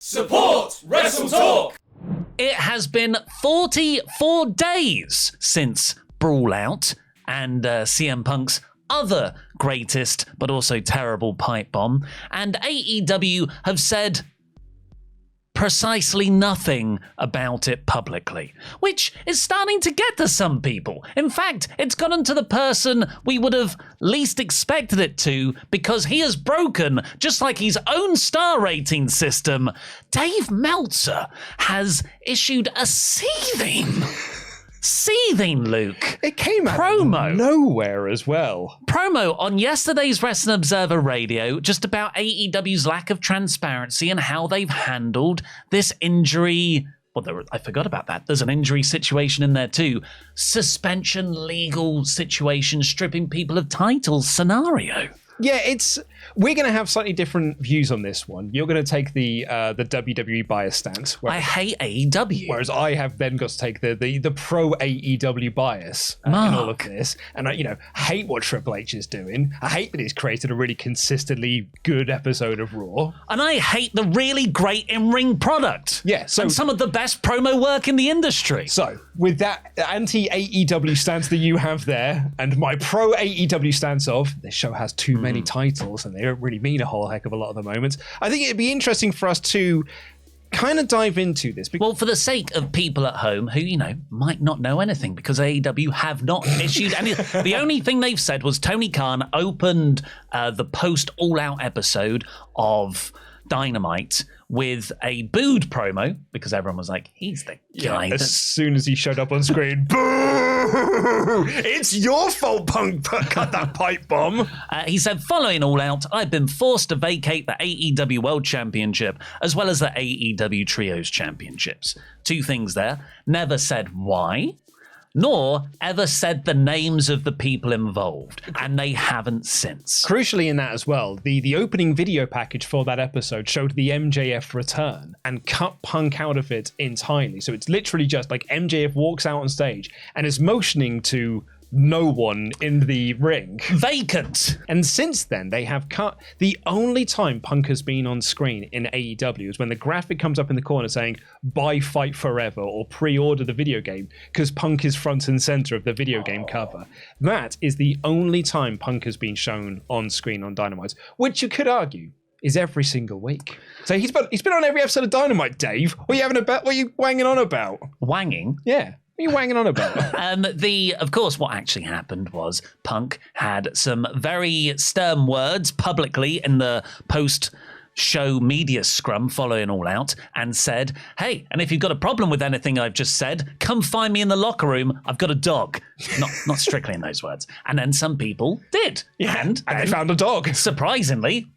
Support WrestleTalk! It has been 44 days since Brawl Out and CM Punk's other greatest but also terrible pipe bomb, and AEW have said precisely nothing about it publicly, which is starting to get to some people. In fact, it's gotten to the person we would have least expected it to, because he has broken, just like his own star rating system. Dave Meltzer has issued a seething, Luke. It came out of nowhere as well. Promo on yesterday's Wrestling Observer Radio just about AEW's lack of transparency and how they've handled this injury. Well, I forgot about that. There's an injury situation in there too. Suspension, legal situation, stripping people of titles scenario. Yeah, we're going to have slightly different views on this one. You're going to take the WWE bias stance. I hate AEW. Whereas I have then got to take the pro AEW bias in all of this. And I hate what Triple H is doing. I hate that he's created a really consistently good episode of Raw. And I hate the really great in-ring product. Yeah. And some of the best promo work in the industry. So, with that anti-AEW stance that you have there, and my pro AEW stance of, this show has too many titles and they don't really mean a whole heck of a lot at the moment, I think it'd be interesting for us to kind of dive into this. Well, for the sake of people at home who, might not know anything, because AEW have not issued any. The only thing they've said was Tony Khan opened the post All Out episode of Dynamite with a booed promo, because everyone was like, he's the guy. As soon as he showed up on screen, boo! It's your fault, Punk cut that pipe bomb. He said, following All Out, I've been forced to vacate the AEW World Championship as well as the AEW Trios Championships. Two things there. Never said why, nor ever said the names of the people involved, and they haven't since. Crucially in that as well, the opening video package for that episode showed the MJF return and cut Punk out of it entirely. So it's literally just like MJF walks out on stage and is motioning to no one in the ring. Vacant. And since then, they have cut. The only time Punk has been on screen in AEW is when the graphic comes up in the corner saying, buy Fight Forever or pre-order the video game, because Punk is front and center of the video game cover. That is the only time Punk has been shown on screen on Dynamite, which you could argue is every single week. So he's been on every episode of Dynamite, Dave. What are you having about? What are you wanging on about? Wanging? Yeah. What are you wanging on about? Of course, what actually happened was Punk had some very stern words publicly in the post-show media scrum following All Out, and said, hey, and if you've got a problem with anything I've just said, come find me in the locker room. I've got a dog. Not strictly in those words. And then some people did. Yeah, and they found a dog. Surprisingly,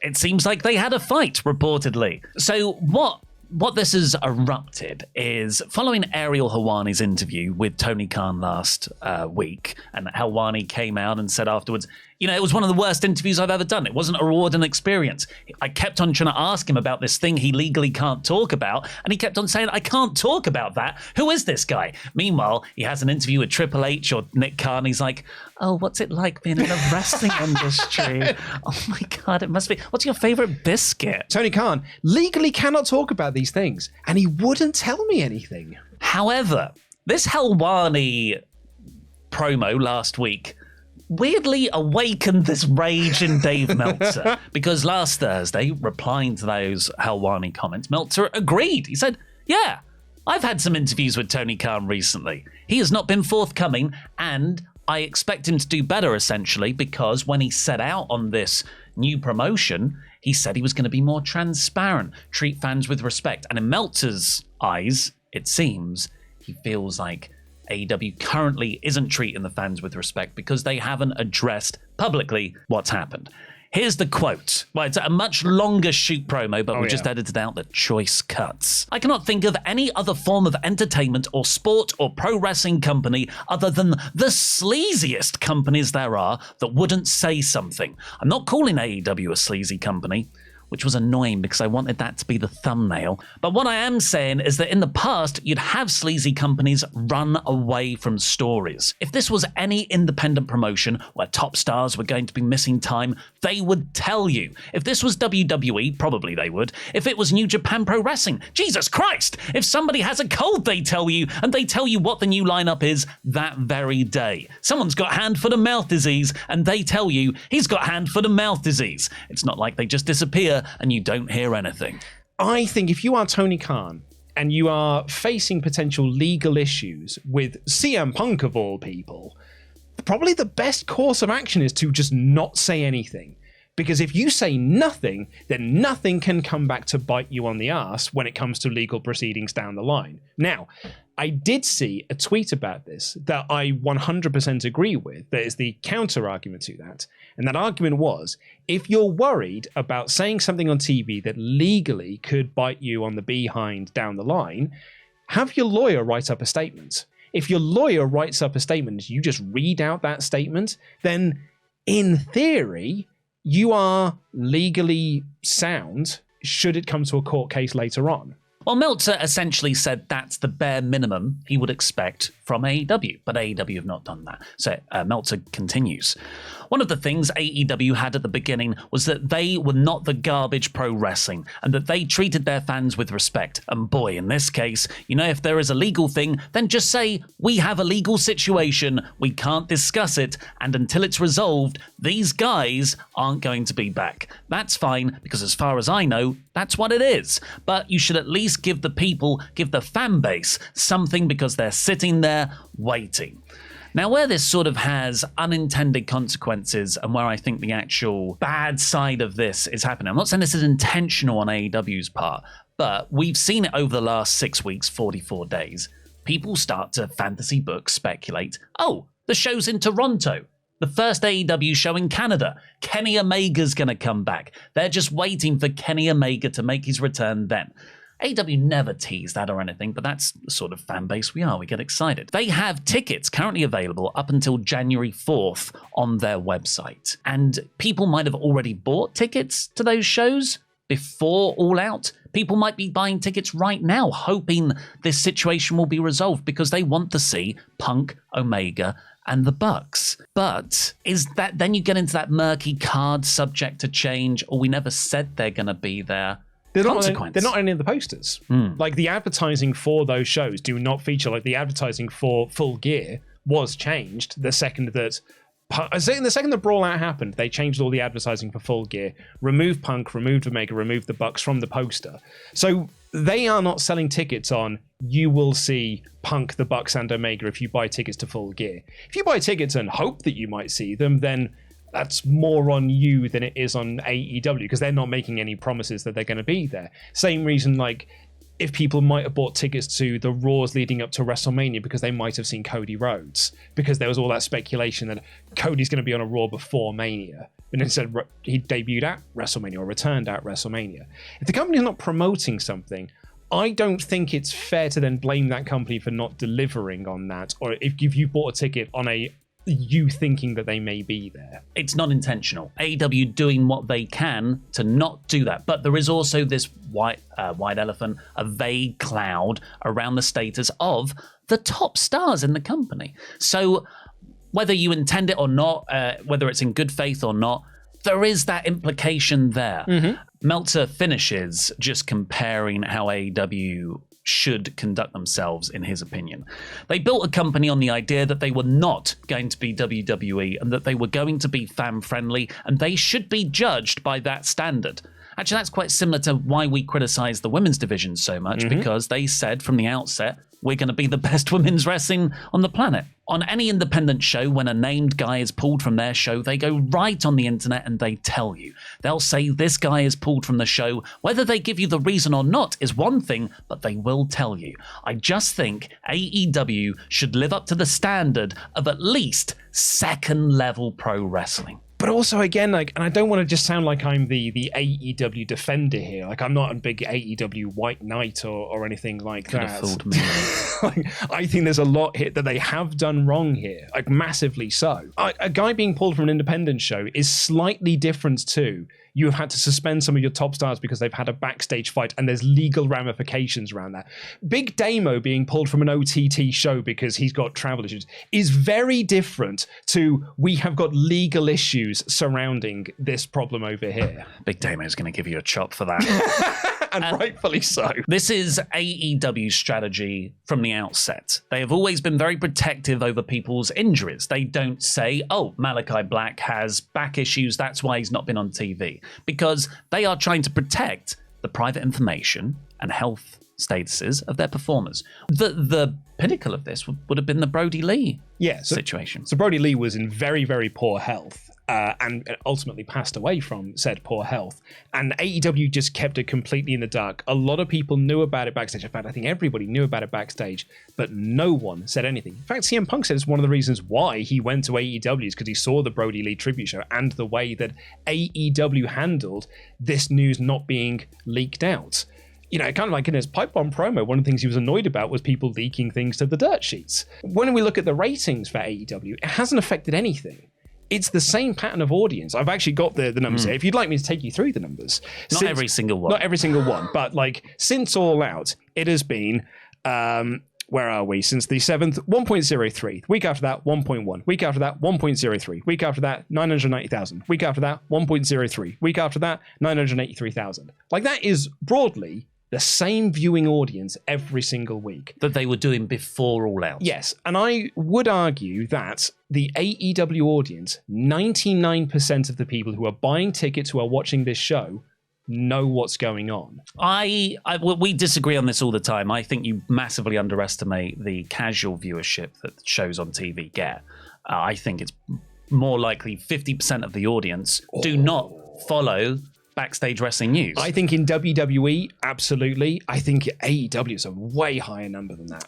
it seems like they had a fight, reportedly. So what this has erupted is following Ariel Helwani's interview with Tony Khan last week, and Helwani came out and said afterwards, it was one of the worst interviews I've ever done. It wasn't a rewarding experience. I kept on trying to ask him about this thing he legally can't talk about, and he kept on saying, I can't talk about that. Who is this guy? Meanwhile, he has an interview with Triple H or Nick Khan. He's like, oh, what's it like being in the wrestling industry? Oh my God, it must be. What's your favorite biscuit? Tony Khan legally cannot talk about these things, and he wouldn't tell me anything. However, this Helwani promo last week weirdly awakened this rage in Dave Meltzer, because last Thursday, replying to those Helwani comments, Meltzer agreed. He said, yeah, I've had some interviews with Tony Khan recently. He has not been forthcoming, and I expect him to do better, essentially, because when he set out on this new promotion, he said he was going to be more transparent, treat fans with respect. And in Meltzer's eyes, it seems, he feels like AEW currently isn't treating the fans with respect because they haven't addressed publicly what's happened. Here's the quote. Well, it's a much longer shoot promo, but we just edited out the choice cuts. I cannot think of any other form of entertainment or sport or pro wrestling company other than the sleaziest companies there are that wouldn't say something. I'm not calling AEW a sleazy company. which was annoying because I wanted that to be the thumbnail. But what I am saying is that in the past, you'd have sleazy companies run away from stories. If this was any independent promotion where top stars were going to be missing time, they would tell you. If this was WWE, probably they would. If it was New Japan Pro Wrestling, Jesus Christ! If somebody has a cold, they tell you, and they tell you what the new lineup is that very day. Someone's got hand, foot, and mouth disease, and they tell you he's got hand, foot, and mouth disease. It's not like they just disappear and you don't hear anything. I think if you are Tony Khan and you are facing potential legal issues with CM Punk of all people, probably the best course of action is to just not say anything. Because if you say nothing, then nothing can come back to bite you on the ass when it comes to legal proceedings down the line. Now, I did see a tweet about this that I 100% agree with. That is the counter argument to that. And that argument was, if you're worried about saying something on TV that legally could bite you on the behind down the line, have your lawyer write up a statement. If your lawyer writes up a statement, you just read out that statement, then in theory, you are legally sound should it come to a court case later on. Well, Meltzer essentially said that's the bare minimum he would expect from AEW, but AEW have not done that. So Meltzer continues. One of the things AEW had at the beginning was that they were not the garbage pro wrestling and that they treated their fans with respect. And boy, in this case, if there is a legal thing, then just say, we have a legal situation, we can't discuss it, and until it's resolved, these guys aren't going to be back. That's fine, because as far as I know, that's what it is. But you should at least give the fan base something because they're sitting there waiting. Now, where this sort of has unintended consequences and where I think the actual bad side of this is happening, I'm not saying this is intentional on AEW's part, but we've seen it over the last 6 weeks, 44 days. People start to fantasy book speculate, the show's in Toronto. The first AEW show in Canada. Kenny Omega's going to come back. They're just waiting for Kenny Omega to make his return then. AEW never teased that or anything, but that's the sort of fan base we are. We get excited. They have tickets currently available up until January 4th on their website. And people might have already bought tickets to those shows before All Out. People might be buying tickets right now, hoping this situation will be resolved because they want to see Punk, Omega, and the Bucks. But is that then you get into that murky card subject to change, or we never said they're going to be there? They're not on any of the posters. Like the advertising for those shows do not feature. Like the advertising for Full Gear was changed the second that Brawl Out happened. They changed all the advertising for Full Gear, removed Punk, removed Omega, removed the Bucks from the poster. So they are not selling tickets on, you will see Punk, the Bucks, and Omega if you buy tickets to Full Gear. If you buy tickets and hope that you might see them, then that's more on you than it is on AEW because they're not making any promises that they're going to be there. Same reason, like, if people might have bought tickets to the Raws leading up to WrestleMania because they might have seen Cody Rhodes, because there was all that speculation that Cody's going to be on a Raw before Mania. And instead, he debuted at WrestleMania or returned at WrestleMania. If the company's not promoting something, I don't think it's fair to then blame that company for not delivering on that, or if you bought a ticket on you thinking that they may be there. It's not intentional. AEW doing what they can to not do that. But there is also this white elephant, a vague cloud around the status of the top stars in the company. So whether you intend it or not, whether it's in good faith or not, there is that implication there. Meltzer finishes just comparing how AEW should conduct themselves, in his opinion. They built a company on the idea that they were not going to be WWE and that they were going to be fan-friendly, and they should be judged by that standard. Actually, that's quite similar to why we criticize the women's division so much, because they said from the outset, we're going to be the best women's wrestling on the planet. On any independent show, when a named guy is pulled from their show, they go right on the internet and they tell you. They'll say this guy is pulled from the show. Whether they give you the reason or not is one thing, but they will tell you. I just think AEW should live up to the standard of at least second-level pro wrestling. But also, again, and I don't want to just sound like I'm the AEW defender here. Like, I'm not a big AEW white knight or anything like Could that. have fooled me. I think there's a lot here that they have done wrong here, like massively so. A guy being pulled from an independent show is slightly different to you have had to suspend some of your top stars because they've had a backstage fight and there's legal ramifications around that. Big Damo being pulled from an OTT show because he's got travel issues is very different to we have got legal issues surrounding this problem over here. Big Damo is going to give you a chop for that. And rightfully so. This is AEW's strategy from the outset. They have always been very protective over people's injuries. They don't say, oh, Malachi Black has back issues, that's why he's not been on TV. Because they are trying to protect the private information and health statuses of their performers. The pinnacle of this would have been the Brody Lee situation. So Brody Lee was in very, very poor health. And ultimately passed away from said poor health. And AEW just kept it completely in the dark. A lot of people knew about it backstage. In fact, I think everybody knew about it backstage, but no one said anything. In fact, CM Punk said it's one of the reasons why he went to AEW is because he saw the Brody Lee tribute show and the way that AEW handled this news not being leaked out. You know, kind of like in his pipe bomb promo, one of the things he was annoyed about was people leaking things to the dirt sheets. When we look at the ratings for AEW, it hasn't affected anything. It's the same pattern of audience. I've actually got the numbers here. If you'd like me to take you through the numbers. Not every single one. Not every single one. But like since All Out, it has been, where are we? Since the 7th, 1.03. Week after that, 1.1. Week after that, 1.03. Week after that, 990,000. Week after that, 1.03. Week after that, 983,000. Like that is broadly the same viewing audience every single week. That they were doing before All Out. Yes, and I would argue that the AEW audience, 99% of the people who are buying tickets, who are watching this show, know what's going on. We disagree on this all the time. I think you massively underestimate the casual viewership that shows on TV get. I think it's more likely 50% of the audience do not follow backstage wrestling news. I think in WWE, absolutely. I think AEW is a way higher number than that.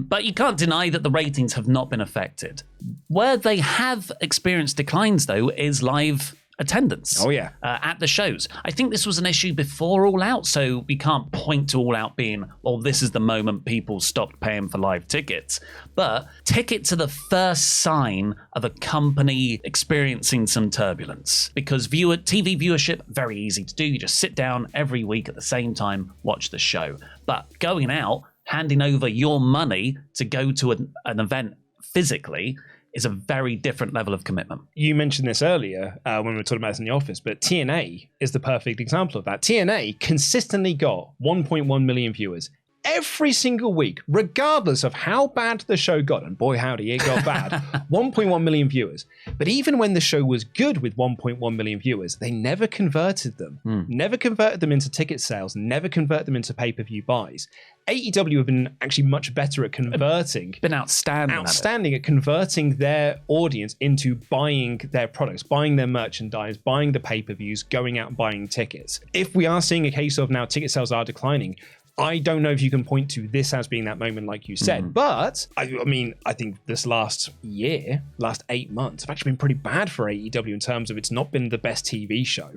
But you can't deny that the ratings have not been affected. Where they have experienced declines, though, is live attendance. Oh, yeah. At the shows. I think this was an issue before All Out, so we can't point to All Out being, well, this is the moment people stopped paying for live tickets. But tickets are the first sign of a company experiencing some turbulence. Because TV viewership, very easy to do. You just sit down every week at the same time, watch the show. But going out, handing over your money to go to an event physically is a very different level of commitment. You mentioned this earlier when we were talking about this in the office, but TNA is the perfect example of that. TNA consistently got 1.1 million viewers every single week, regardless of how bad the show got. And boy, howdy, it got bad. 1.1 million viewers. But even when the show was good with 1.1 million viewers, they never converted them. Never converted them into ticket sales, never converted them into pay-per-view buys. AEW have been actually much better at converting. Been outstanding at converting their audience into buying their products, buying their merchandise, buying the pay-per-views, going out and buying tickets. If we are seeing a case of now ticket sales are declining, I don't know if you can point to this as being that moment, like you said, but I mean, I think this last 8 months have actually been pretty bad for AEW in terms of it's not been the best TV show.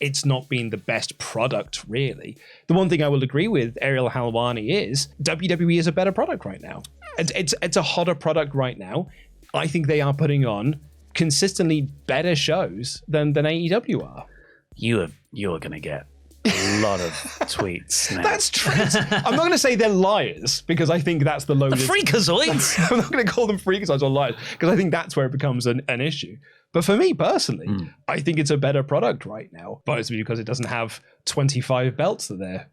It's not been the best product, really. The one thing I will agree with Ariel Helwani is WWE is a better product right now. It's a hotter product right now. I think they are putting on consistently better shows than AEW are. You're going to get a lot of tweets now. That's true. I'm not going to say they're liars because I think that's the loaded... The freakazoids! I'm not going to call them freakazoids or liars because I think that's where it becomes an issue. But for me personally, I think it's a better product right now. But it's because it doesn't have 25 belts that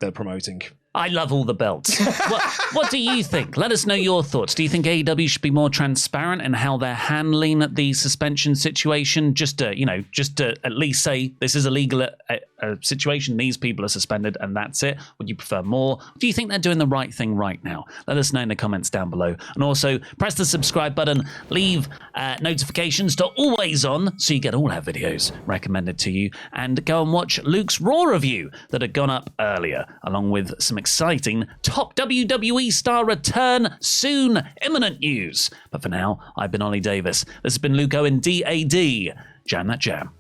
they're promoting. I love all the belts. What do you think? Let us know your thoughts. Do you think AEW should be more transparent in how they're handling the suspension situation? Just to at least say this is a legal situation. These people are suspended, and that's it. Would you prefer more? Do you think they're doing the right thing right now? Let us know in the comments down below. And also press the subscribe button. Leave notifications to always on so you get all our videos recommended to you. And go and watch Luke's Raw review that had gone up earlier, along with some exciting top WWE star return soon imminent news. But for now, I've been Ollie Davis. This has been Luke Owen, DAD. Jam that jam.